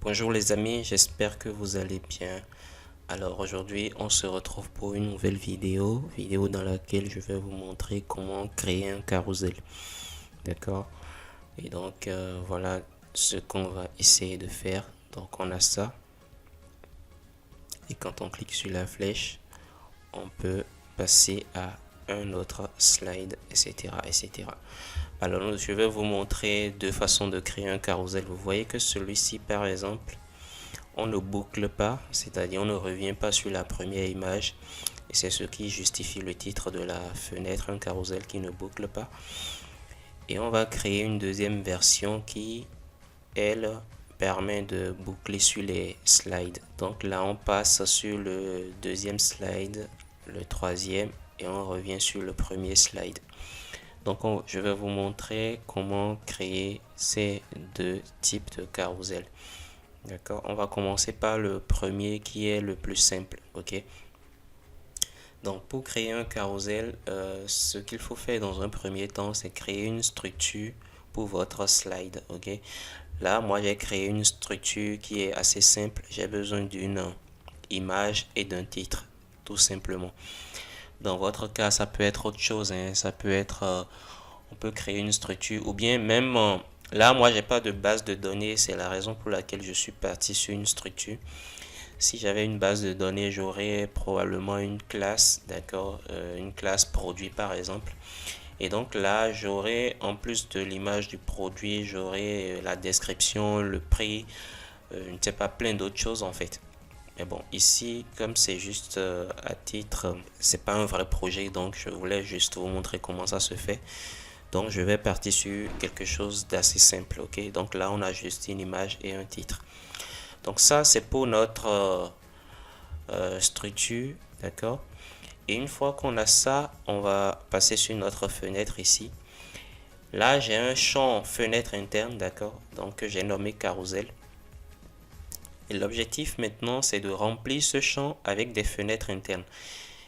Bonjour les amis, j'espère que vous allez bien. Alors aujourd'hui, on se retrouve pour une nouvelle vidéo dans laquelle je vais vous montrer comment créer un carrousel. D'accord? Et donc voilà ce qu'on va essayer de faire. Donc on a ça. Et quand on clique sur la flèche, on peut passer à un autre slide, etc., etc. Alors je vais vous montrer deux façons de créer un carrousel. Vous voyez que celui-ci, par exemple, on ne boucle pas, c'est-à-dire on ne revient pas sur la première image. Et c'est ce qui justifie le titre de la fenêtre, un carrousel qui ne boucle pas. Et on va créer une deuxième version qui, elle, permet de boucler sur les slides. Donc là, on passe sur le deuxième slide, le troisième, et on revient sur le premier slide. Donc je vais vous montrer comment créer ces deux types de carrousel. D'accord, on va commencer par le premier qui est le plus simple. Ok, donc pour créer un carrousel, ce qu'il faut faire dans un premier temps, c'est créer une structure pour votre slide. Ok, là moi j'ai créé une structure qui est assez simple. J'ai besoin d'une image et d'un titre, tout simplement. Dans votre cas, ça peut être autre chose, hein. Ça peut être, on peut créer une structure ou bien même là, moi, j'ai pas de base de données. C'est la raison pour laquelle je suis parti sur une structure. Si j'avais une base de données, j'aurais probablement une classe, d'accord, une classe produit par exemple. Et donc là, j'aurais en plus de l'image du produit, j'aurais la description, le prix, je ne sais pas, plein d'autres choses en fait. Mais bon, ici, comme c'est juste à titre, c'est pas un vrai projet, donc je voulais juste vous montrer comment ça se fait. Donc je vais partir sur quelque chose d'assez simple, ok? Donc là, on a juste une image et un titre. Donc ça, c'est pour notre structure, d'accord? Et une fois qu'on a ça, on va passer sur notre fenêtre ici. Là, j'ai un champ fenêtre interne, d'accord? Donc j'ai nommé carrousel. Et l'objectif maintenant, c'est de remplir ce champ avec des fenêtres internes.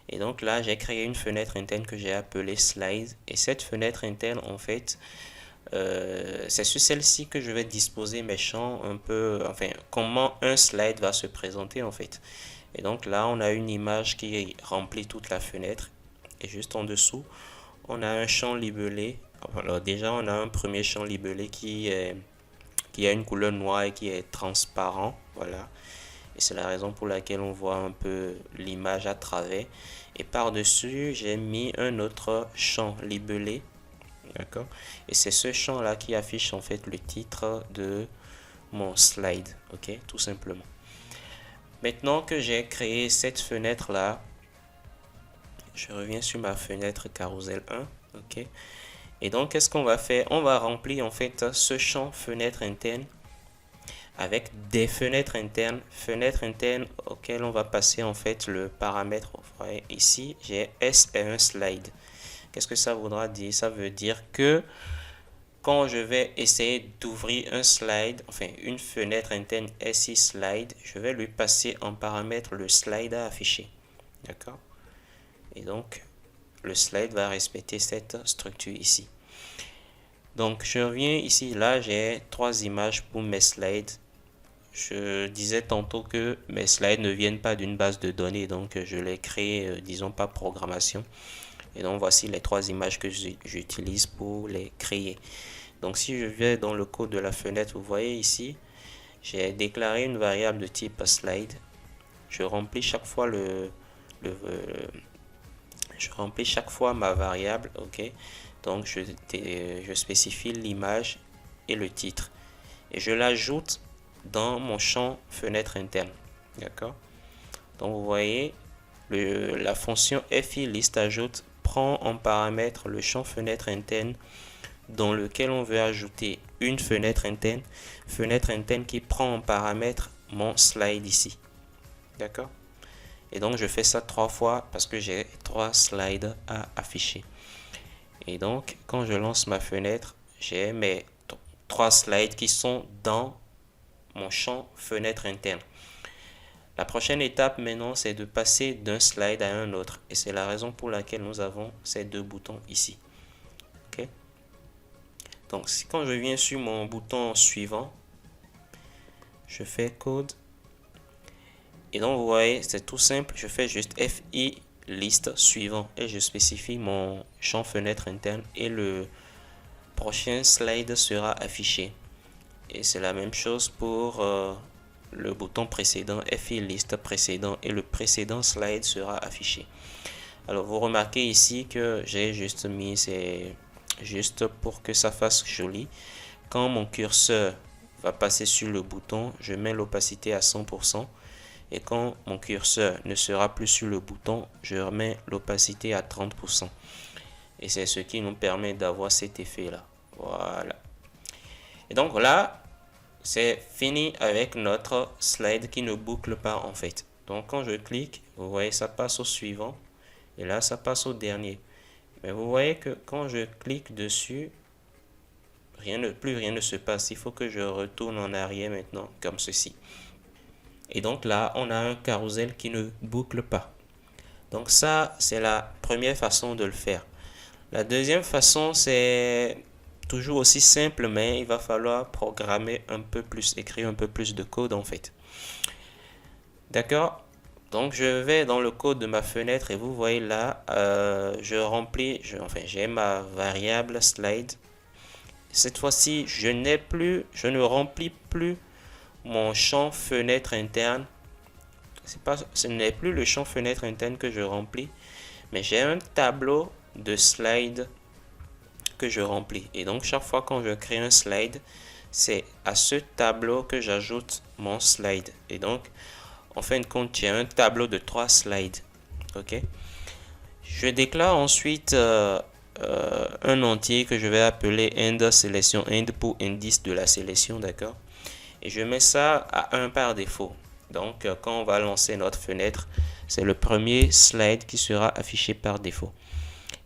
Et donc là, j'ai créé une fenêtre interne que j'ai appelée slide. Et cette fenêtre interne, en fait, c'est sur celle-ci que je vais disposer mes champs un peu, enfin, comment un slide va se présenter en fait. Et donc là, on a une image qui remplit toute la fenêtre. Et juste en dessous, on a un champ libellé. Alors déjà, on a un premier champ libellé qui a une couleur noire et qui est transparent. Voilà. Et c'est la raison pour laquelle on voit un peu l'image à travers. Et par-dessus, j'ai mis un autre champ libellé. D'accord? Et c'est ce champ-là qui affiche en fait le titre de mon slide. Ok? Tout simplement. Maintenant que j'ai créé cette fenêtre-là, je reviens sur ma fenêtre carousel 1. Ok? Et donc, qu'est-ce qu'on va faire? On va remplir en fait ce champ fenêtre interne avec des fenêtres internes auxquelles on va passer en fait le paramètre. Ici, j'ai S et un slide. Qu'est-ce que ça voudra dire? Ça veut dire que quand je vais essayer d'ouvrir un slide, enfin une fenêtre interne SI slide, je vais lui passer en paramètre le slide à afficher. D'accord? Et donc, le slide va respecter cette structure ici. Donc, je reviens ici. Là, j'ai trois images pour mes slides. Je disais tantôt que mes slides ne viennent pas d'une base de données, donc je les crée, disons, par programmation. Et donc, voici les trois images que j'utilise pour les créer. Donc, si je vais dans le code de la fenêtre, vous voyez ici, j'ai déclaré une variable de type slide. Je remplis chaque fois je remplis chaque fois ma variable, ok. Donc, je spécifie l'image et le titre. Et je l'ajoute dans mon champ fenêtre interne. D'accord? Donc vous voyez, la fonction fi list ajoute prend en paramètre le champ fenêtre interne dans lequel on veut ajouter une fenêtre interne qui prend en paramètre mon slide ici. D'accord? Et donc je fais ça trois fois parce que j'ai trois slides à afficher. Et donc quand je lance ma fenêtre, j'ai mes trois slides qui sont dans mon champ fenêtre interne. La prochaine étape maintenant, c'est de passer d'un slide à un autre. Et c'est la raison pour laquelle nous avons ces deux boutons ici. Ok? Donc, quand je viens sur mon bouton suivant, je fais code. Et donc vous voyez, c'est tout simple, je fais juste FI liste suivant et je spécifie mon champ fenêtre interne et le prochain slide sera affiché. Et c'est la même chose pour le bouton précédent, FI liste précédent, et le précédent slide sera affiché. Alors vous remarquez ici que j'ai juste mis, c'est juste pour que ça fasse joli. Quand mon curseur va passer sur le bouton, je mets l'opacité à 100%. Et quand mon curseur ne sera plus sur le bouton, je remets l'opacité à 30%. Et c'est ce qui nous permet d'avoir cet effet là. Voilà. Et donc là, c'est fini avec notre slide qui ne boucle pas en fait. Donc quand je clique, vous voyez, ça passe au suivant. Et là, ça passe au dernier. Mais vous voyez que quand je clique dessus, plus rien ne se passe. Il faut que je retourne en arrière maintenant, comme ceci. Et donc là, on a un carrousel qui ne boucle pas. Donc ça, c'est la première façon de le faire. La deuxième façon, c'est toujours aussi simple, mais il va falloir programmer un peu plus, écrire un peu plus de code en fait. D'accord? Donc je vais dans le code de ma fenêtre et vous voyez là, je remplis, j'ai ma variable slide. Cette fois-ci, je ne remplis plus mon champ fenêtre interne. Ce n'est plus le champ fenêtre interne que je remplis, mais j'ai un tableau de slide que je remplis. Et donc chaque fois quand je crée un slide, c'est à ce tableau que j'ajoute mon slide. Et donc en fin de compte, j'ai un tableau de 3 slides. Ok. Je déclare ensuite un entier que je vais appeler end sélection, end pour indice de la sélection, d'accord. Et je mets ça à 1 par défaut. Donc quand on va lancer notre fenêtre, c'est le premier slide qui sera affiché par défaut.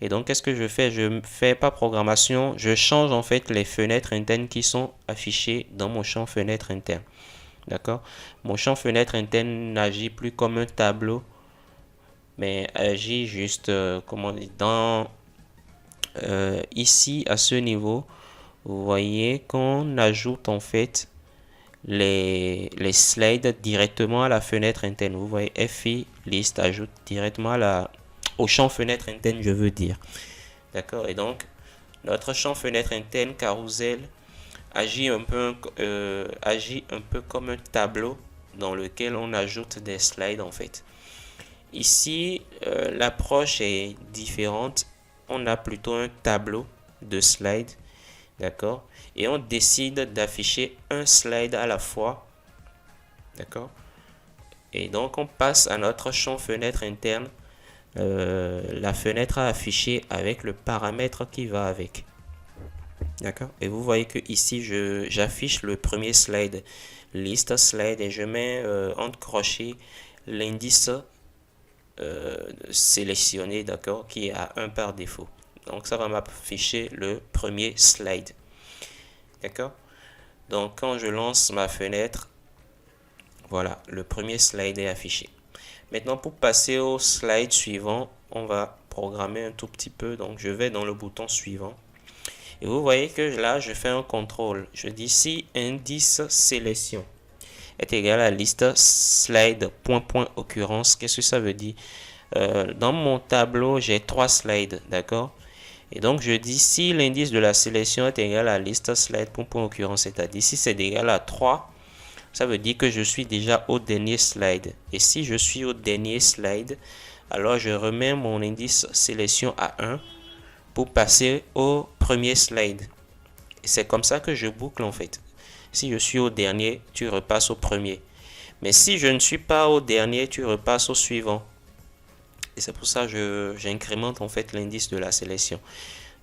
Et donc qu'est-ce que je fais? Je ne fais pas programmation, je change en fait les fenêtres internes qui sont affichées dans mon champ fenêtre interne. D'accord? Mon champ fenêtre interne n'agit plus comme un tableau, mais agit juste, comment dire, ici à ce niveau, vous voyez qu'on ajoute en fait les slides directement à la fenêtre interne. Vous voyez FI liste ajoute directement au champ fenêtre interne, je veux dire. D'accord? Et donc, notre champ fenêtre interne carousel agit un peu comme un tableau dans lequel on ajoute des slides en fait. Ici, l'approche est différente. On a plutôt un tableau de slides, d'accord, et on décide d'afficher un slide à la fois, d'accord. Et donc on passe à notre champ fenêtre interne, la fenêtre à afficher avec le paramètre qui va avec. D'accord. Et vous voyez que ici, j'affiche le premier slide, liste slide, et je mets entre crochets l'indice sélectionné, d'accord, qui est à 1 par défaut. Donc ça va m'afficher le premier slide. D'accord. Donc quand je lance ma fenêtre, voilà, le premier slide est affiché. Maintenant, pour passer au slide suivant, on va programmer un tout petit peu. Donc je vais dans le bouton suivant. Et vous voyez que là, je fais un contrôle. Je dis si indice sélection est égal à liste slide point occurrence. Qu'est-ce que ça veut dire? Dans mon tableau, j'ai 3 slides, d'accord? Et donc, je dis si l'indice de la sélection est égal à liste slide point occurrence, c'est-à-dire si c'est égal à 3, ça veut dire que je suis déjà au dernier slide. Et si je suis au dernier slide, alors je remets mon indice sélection à 1 pour passer au premier slide. Et c'est comme ça que je boucle en fait. Si je suis au dernier, tu repasses au premier. Mais si je ne suis pas au dernier, tu repasses au suivant. Et c'est pour ça que j'incrémente en fait l'indice de la sélection.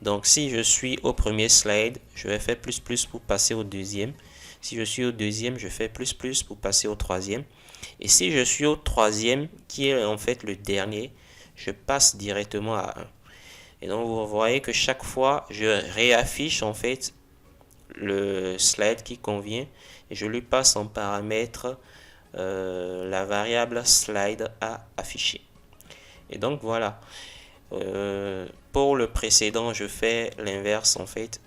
Donc si je suis au premier slide, je vais faire plus pour passer au deuxième. Si je suis au deuxième, je fais plus pour passer au troisième. Et si je suis au troisième, qui est en fait le dernier, je passe directement à 1. Et donc vous voyez que chaque fois, je réaffiche en fait le slide qui convient et je lui passe en paramètre la variable slide à afficher. Et donc voilà. Pour le précédent, je fais l'inverse en fait.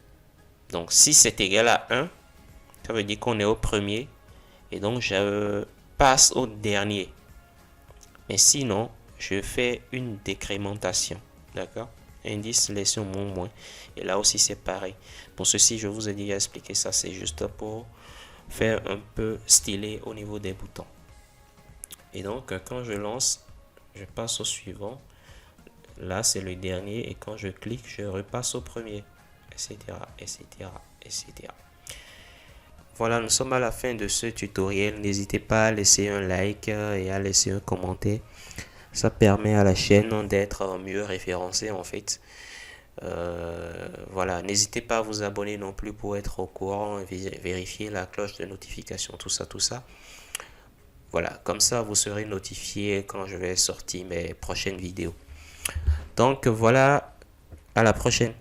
Donc si c'est égal à 1, ça veut dire qu'on est au premier. et donc je passe au dernier. Mais sinon, je fais une décrémentation. D'accord? Indice, sélection, mon, moins. Et là aussi, c'est pareil. Pour ceci, je vous ai déjà expliqué ça. C'est juste pour faire un peu stylé au niveau des boutons. Et donc, quand je lance, je passe au suivant. Là, c'est le dernier. Et quand je clique, je repasse au premier. Etc. etc. etc. Voilà, nous sommes à la fin de ce tutoriel. N'hésitez pas à laisser un like et à laisser un commentaire. Ça permet à la chaîne d'être mieux référencée en fait. Voilà, n'hésitez pas à vous abonner non plus pour être au courant et vérifier la cloche de notification, tout ça, tout ça. Voilà, comme ça vous serez notifié quand je vais sortir mes prochaines vidéos. Donc voilà, à la prochaine.